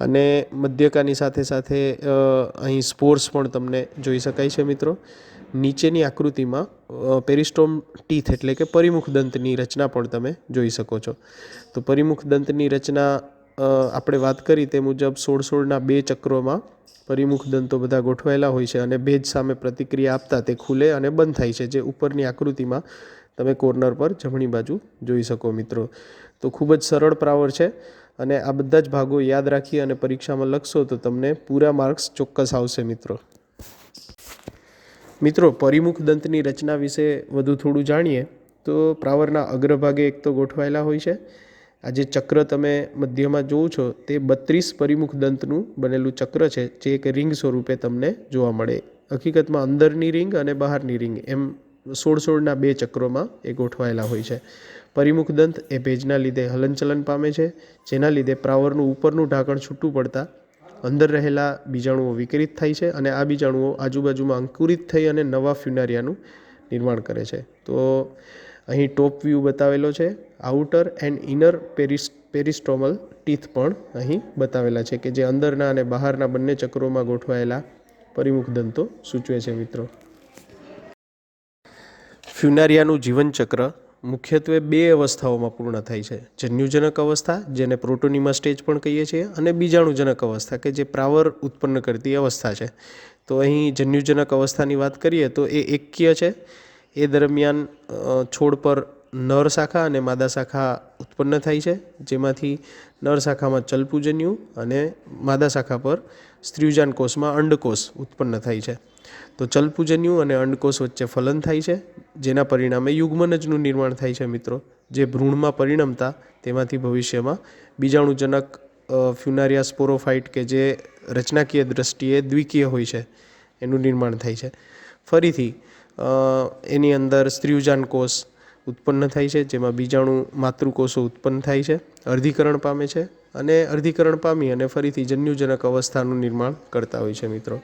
અને મધ્યકાની સાથે સાથે અહીં સ્પોર્સ પણ તમને જોઈ શકાય છે મિત્રો. નીચેની આકૃતિમાં પેરિસ્ટોમ ટીથ એટલે કે પરિમુખ દંતની રચના પણ તમે જોઈ શકો છો. તો પરિમુખ દંતની રચના આપણે વાત કરી તે મુજબ 16-16ના 2 ચક્રોમાં પરિમુખ દંતો બધા ગોઠવાયેલા હોય છે અને ભેજ સામે પ્રતિક્રિયા આપતા તે ખુલે અને બંધ થાય છે, જે ઉપરની આકૃતિમાં તમે કોર્નર પર જમણી બાજુ જોઈ શકો મિત્રો. તો ખૂબ જ સરળ પ્રાવર છે અને આ બધા જ ભાગો યાદ રાખી અને પરીક્ષામાં લખશો તો તમને પૂરા માર્ક્સ ચોક્કસ આવશે મિત્રો. મિત્રો, પરિમુખ દંતની રચના વિશે વધુ થોડું જાણીએ તો પ્રાવરના અગ્રભાગે એક તો ગોઠવાયેલા હોય છે. આ જે ચક્ર તમે મધ્યમાં જોવો છો તે 32 પરિમુખ દંતનું બનેલું ચક્ર છે, જે એક રિંગ સ્વરૂપે તમને જોવા મળે. હકીકતમાં અંદરની રિંગ અને બહારની રિંગ એમ 16-16ના 2 ચક્રોમાં એ ગોઠવાયેલા હોય છે. પરિમુખ દંત એ ભેજના લીધે હલનચલન પામે છે, જેના લીધે પ્રાવરનું ઉપરનું ઢાંકણ છૂટું પડતા અંદર રહેલા બીજાણુઓ વિકિરિત થાય છે અને આ બીજાણુઓ આજુબાજુમાં અંકુરિત થઈ અને નવા ફ્યુનારિયાનું નિર્માણ કરે છે. તો અહીં ટોપ વ્યૂ બતાવેલો છે. આઉટર એન્ડ ઇનર પેરિસ્ટોમલ ટીથ પણ અહીં બતાવેલા છે, કે જે અંદરના અને બહારના બંને ચક્રોમાં ગોઠવાયેલા પરિમુખ દંતો સૂચવે છે મિત્રો. ફ્યુનારિયાનું જીવનચક્ર મુખ્યત્વે 2 અવસ્થાઓમાં પૂર્ણ થાય છે. જન્યુજનક અવસ્થા, જેને પ્રોટોનીમા સ્ટેજ પણ કહીએ છીએ, અને બીજાણુજનક અવસ્થા કે જે પ્રાવર ઉત્પન્ન કરતી અવસ્થા છે. તો અહીં જન્યુજનક અવસ્થાની વાત કરીએ તો એ એકકીય છે. એ દરમિયાન છોડ પર નર શાખા અને માદા શાખા ઉત્પન્ન થાય છે, જેમાંથી નર શાખામાં ચલપુજન્યુ અને માદા શાખા પર સ્ત્રીયુજાન કોષમાં અંડકોષ ઉત્પન્ન થાય છે. તો ચલપુજન્યુ અને અંડકોષ વચ્ચે ફલન થાય છે, જેના પરિણામે યુગ્મનજનું નિર્માણ થાય છે મિત્રો, જે ભ્રૂણમાં પરિણમતા તેમાંથી ભવિષ્યમાં બીજાણુજનક ફ્યુનારિયા સ્પોરોફાઇટ કે જે રચનાકીય દ્રષ્ટિએ દ્વિકીય હોય છે એનું નિર્માણ થાય છે. ફરીથી એની અંદર સ્ત્રીયુજાન કોષ ઉત્પન્ન થાય છે, જેમાં બીજાણુ માતૃકોષો ઉત્પન્ન થાય છે, અર્ધીકરણ પામે છે અને અર્ધીકરણ પામી અને ફરીથી જન્યુજનક અવસ્થાનું નિર્માણ કરતા હોય છે મિત્રો.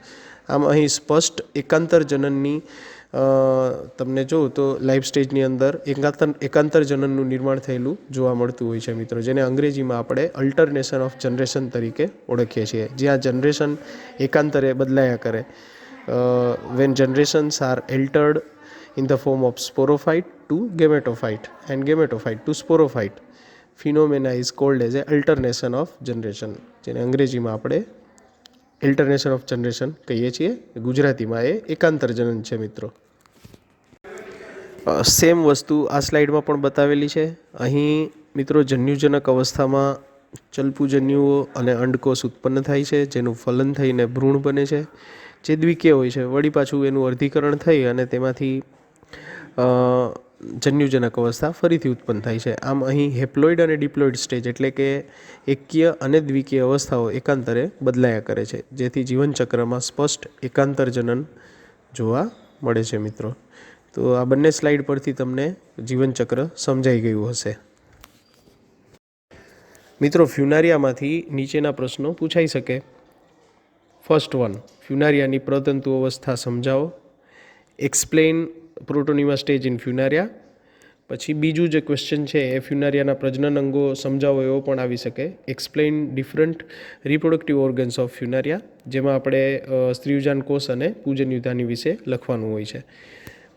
આમ અહીં સ્પષ્ટ એકાંતર જનનની તમને જોઉં તો લાઈફ સ્ટેજની અંદર એકાંતર જનનનું નિર્માણ થયેલું જોવા મળતું હોય છે મિત્રો, જેને અંગ્રેજીમાં આપણે અલ્ટરનેશન ઓફ જનરેશન તરીકે ઓળખીએ છીએ, જ્યાં જનરેશન એકાંતરે બદલાયા કરે. when generations are altered in the form of sporophyte to gametophyte and gametophyte to sporophyte, phenomena is called as a alternation of generation, જેને અંગ્રેજીમાં આપણે એલ્ટરનેશન ઓફ જનરેશન કહીએ છીએ. ગુજરાતીમાં એ એકાંતર જનન છે મિત્રો. સેમ વસ્તુ આ સ્લાઇડમાં પણ બતાવેલી છે. અહીં મિત્રો જન્યુજનક અવસ્થામાં ચલપુજન્યુઓ અને અંડકોષ ઉત્પન્ન થાય છે, જેનું ફલન થઈને ભ્રૂણ બને છે, જે દ્વિકીય હોય છે. વળી પાછું એનું અર્ધીકરણ થઈ અને તેમાંથી જન્યુજનક અવસ્થા ફરીથી ઉત્પન્ન થાય છે. આમ અહીં હેપ્લોઇડ અને ડિપ્લોઇડ સ્ટેજ એટલે કે એકકીય અને દ્વિકીય અવસ્થાઓ એકાંતરે બદલાયા કરે છે, જેથી જીવનચક્રમાં સ્પષ્ટ એકાંતર જનન જોવા મળે છે મિત્રો. તો આ બંને સ્લાઇડ પરથી તમને જીવનચક્ર સમજાઈ ગયું હશે. મિત્રો, ફ્યુનારિયામાંથી નીચેના પ્રશ્નો પૂછાઈ શકે. ફર્સ્ટ વન, ફ્યુનારિયાની પ્રતંતુ અવસ્થા સમજાવો. Explain protonema stage in Funaria. પછી બીજું જે ક્વેશ્ચન છે એ ફ્યુનારિયાના પ્રજનન અંગો સમજાવો એવો પણ આવી શકે. Explain different reproductive organs of Funaria, જેમાં આપણે સ્ત્રીયુજાન કોષ અને પૂજન્યુધાની વિશે લખવાનું હોય છે.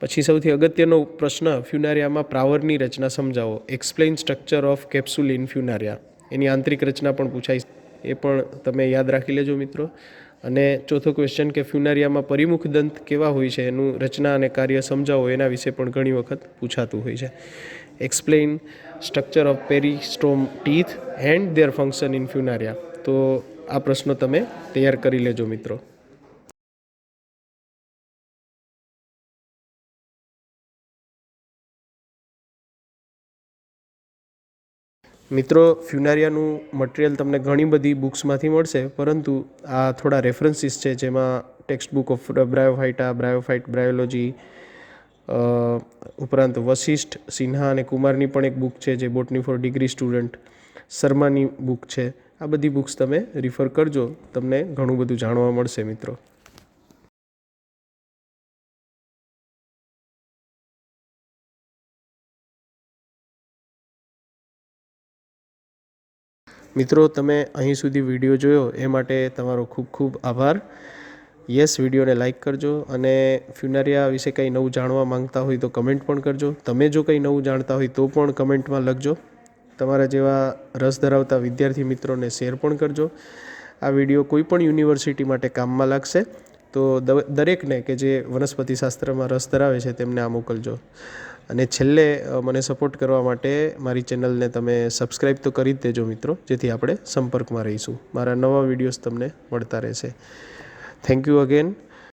પછી સૌથી અગત્યનો પ્રશ્ન, ફ્યુનારિયામાં પ્રાવરની રચના સમજાવો. Explain structure of capsule in Funaria. એની આંતરિક રચના પણ પૂછાય, એ પણ તમે યાદ રાખી લેજો મિત્રો. અને ચોથો ક્વેશ્ચન કે ફ્યુનારિયામાં પરિમુખ દંત કેવા હોય છે, એનું રચના અને કાર્ય સમજાવો, એના વિશે પણ ઘણી વખત પૂછાતું હોય છે. Explain structure of peristome teeth and their function in Funaria. તો આ પ્રશ્નો તમે તૈયાર કરી લેજો મિત્રો. મિત્રો, ફ્યુનારિયાનું મટીરિયલ તમને ઘણી બધી બુક્સમાંથી મળશે, પરંતુ આ થોડા રેફરન્સીસ છે, જેમાં ટેક્સ્ટ બુક ઓફ બ્રાયોફાઇટા, બ્રાયોફાઇટ બ્રાયોલોજી, ઉપરાંત વશિષ્ઠ, સિન્હા અને કુમારની પણ એક બુક છે જે બોટની ફોર ડિગ્રી સ્ટુડન્ટ, શર્માની બુક છે. આ બધી બુક્સ તમે રિફર કરજો, તમને ઘણું બધું જાણવા મળશે મિત્રો. મિત્રો, તમે અહીં સુધી વિડીયો જોયો એ માટે તમારો ખૂબ ખૂબ આભાર. યસ, વિડીયોને લાઇક કરજો અને ફ્યુનારિયા વિશે કંઈ નવું જાણવા માંગતા હોય તો કમેન્ટ પણ કરજો. તમે જો કંઈ નવું જાણતા હોય તો પણ કમેન્ટમાં લખજો. તમારા જેવા રસ ધરાવતા વિદ્યાર્થી મિત્રોને શેર પણ કરજો. આ વિડીયો કોઈ પણ યુનિવર્સિટી માટે કામમાં લાગશે, તો દરેકને કે જે વનસ્પતિ શાસ્ત્રમાં રસ ધરાવે છે તેમને આ મોકલજો. અને છેલ્લે મને સપોર્ટ કરવા માટે મારી ચેનલને તમે સબસ્ક્રાઈબ તો કરી જ દેજો મિત્રો, જેથી આપણે સંપર્કમાં રહીશું. મારા નવા વિડીયોઝ તમને મળતા રહેશે. Thank you again.